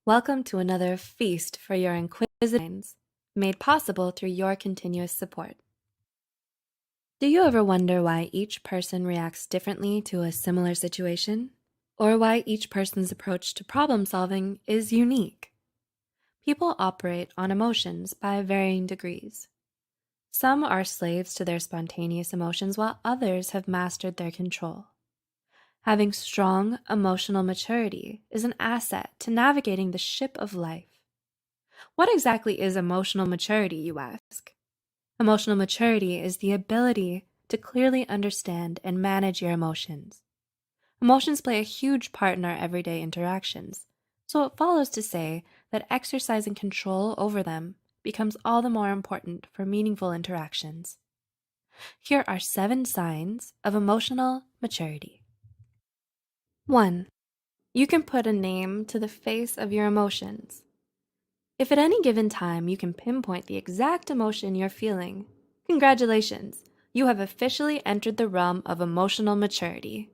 Welcome to another feast for your inquisitive minds, made possible through your continuous support. Do you ever wonder why each person reacts differently to a similar situation? Or why each person's approach to problem solving is unique? People operate on emotions by varying degrees. Some are slaves to their spontaneous emotions, while others have mastered their control. Having strong emotional maturity is an asset to navigating the ship of life. What exactly is emotional maturity, you ask? Emotional maturity is the ability to clearly understand and manage your emotions. Emotions play a huge part in our everyday interactions, so it follows to say that exercising control over them becomes all the more important for meaningful interactions. Here are 7 signs of emotional maturity. 1. You can put a name to the face of your emotions. If at any given time you can pinpoint the exact emotion you're feeling, congratulations, you have officially entered the realm of emotional maturity.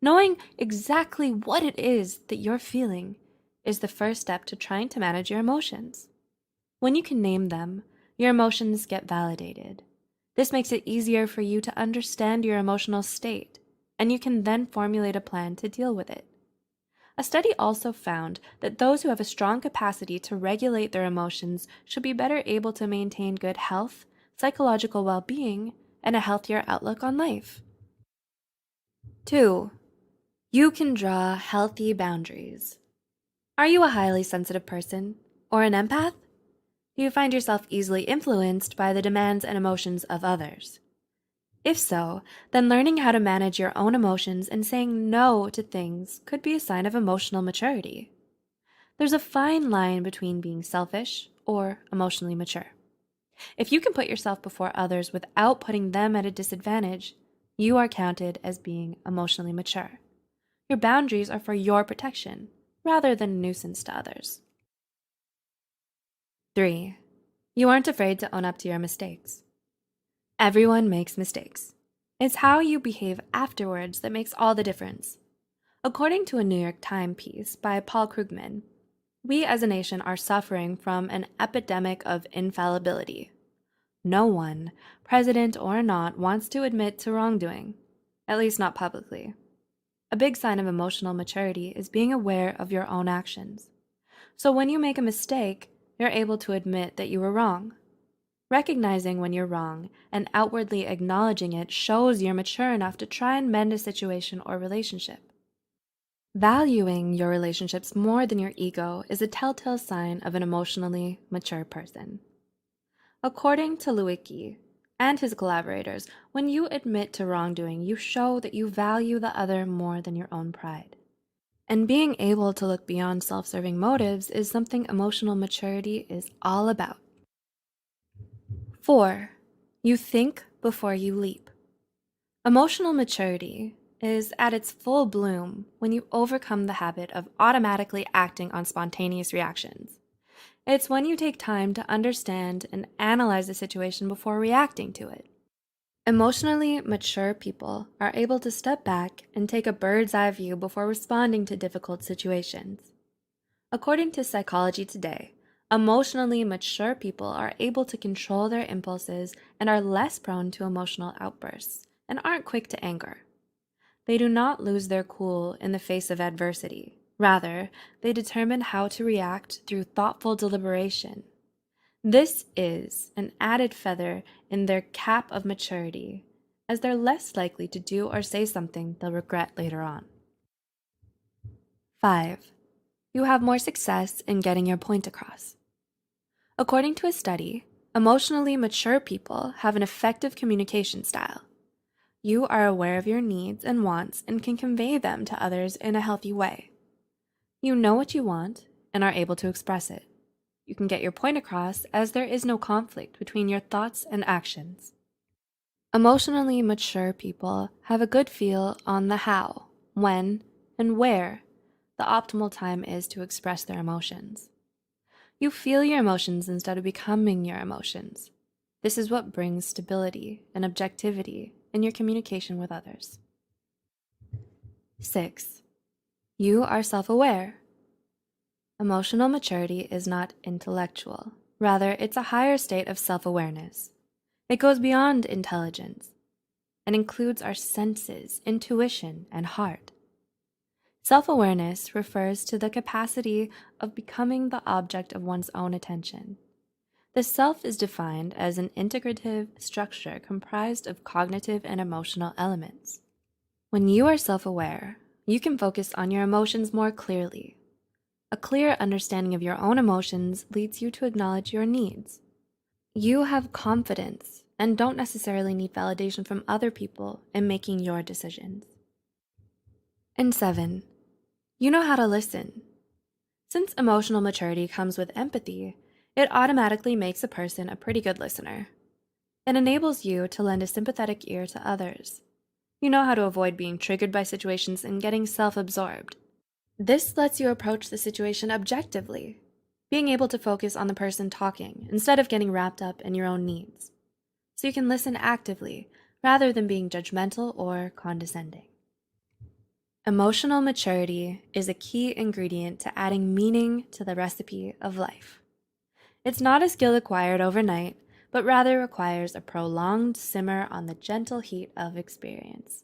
Knowing exactly what it is that you're feeling is the first step to trying to manage your emotions. When you can name them, your emotions get validated. This makes it easier for you to understand your emotional state, and you can then formulate a plan to deal with it. A study also found that those who have a strong capacity to regulate their emotions should be better able to maintain good health, psychological well-being, and a healthier outlook on life. 2. You can draw healthy boundaries. Are you a highly sensitive person or an empath? Do you find yourself easily influenced by the demands and emotions of others? If so, then learning how to manage your own emotions and saying no to things could be a sign of emotional maturity. There's a fine line between being selfish or emotionally mature. If you can put yourself before others without putting them at a disadvantage, you are counted as being emotionally mature. Your boundaries are for your protection, rather than a nuisance to others. 3. You aren't afraid to own up to your mistakes. Everyone makes mistakes. It's how you behave afterwards that makes all the difference. According to a New York Times piece by Paul Krugman, we as a nation are suffering from an epidemic of infallibility. No one, president or not, wants to admit to wrongdoing, at least not publicly. A big sign of emotional maturity is being aware of your own actions. So when you make a mistake, you're able to admit that you were wrong. Recognizing when you're wrong and outwardly acknowledging it shows you're mature enough to try and mend a situation or relationship. Valuing your relationships more than your ego is a telltale sign of an emotionally mature person. According to Lewicki and his collaborators, when you admit to wrongdoing, you show that you value the other more than your own pride. And being able to look beyond self-serving motives is something emotional maturity is all about. 4. You think before you leap. Emotional maturity is at its full bloom when you overcome the habit of automatically acting on spontaneous reactions. It's when you take time to understand and analyze the situation before reacting to it. Emotionally mature people are able to step back and take a bird's eye view before responding to difficult situations. According to Psychology Today, emotionally mature people are able to control their impulses and are less prone to emotional outbursts and aren't quick to anger. They do not lose their cool in the face of adversity. Rather, they determine how to react through thoughtful deliberation. This is an added feather in their cap of maturity, as they're less likely to do or say something they'll regret later on. 5. You have more success in getting your point across. According to a study, emotionally mature people have an effective communication style. You are aware of your needs and wants and can convey them to others in a healthy way. You know what you want and are able to express it. You can get your point across as there is no conflict between your thoughts and actions. Emotionally mature people have a good feel on the how, when, and where the optimal time is to express their emotions. You feel your emotions instead of becoming your emotions. This is what brings stability and objectivity in your communication with others. 6. You are self-aware. Emotional maturity is not intellectual. Rather, it's a higher state of self awareness. It goes beyond intelligence and includes our senses, intuition, and heart. Self awareness refers to the capacity of becoming the object of one's own attention. The self is defined as an integrative structure comprised of cognitive and emotional elements. When you are self aware, you can focus on your emotions more clearly. A clear understanding of your own emotions leads you to acknowledge your needs. You have confidence and don't necessarily need validation from other people in making your decisions. And 7, you know how to listen. Since emotional maturity comes with empathy, it automatically makes a person a pretty good listener. It enables you to lend a sympathetic ear to others. You know how to avoid being triggered by situations and getting self-absorbed. This lets you approach the situation objectively, being able to focus on the person talking instead of getting wrapped up in your own needs. So you can listen actively rather than being judgmental or condescending. Emotional maturity is a key ingredient to adding meaning to the recipe of life. It's not a skill acquired overnight, but rather requires a prolonged simmer on the gentle heat of experience.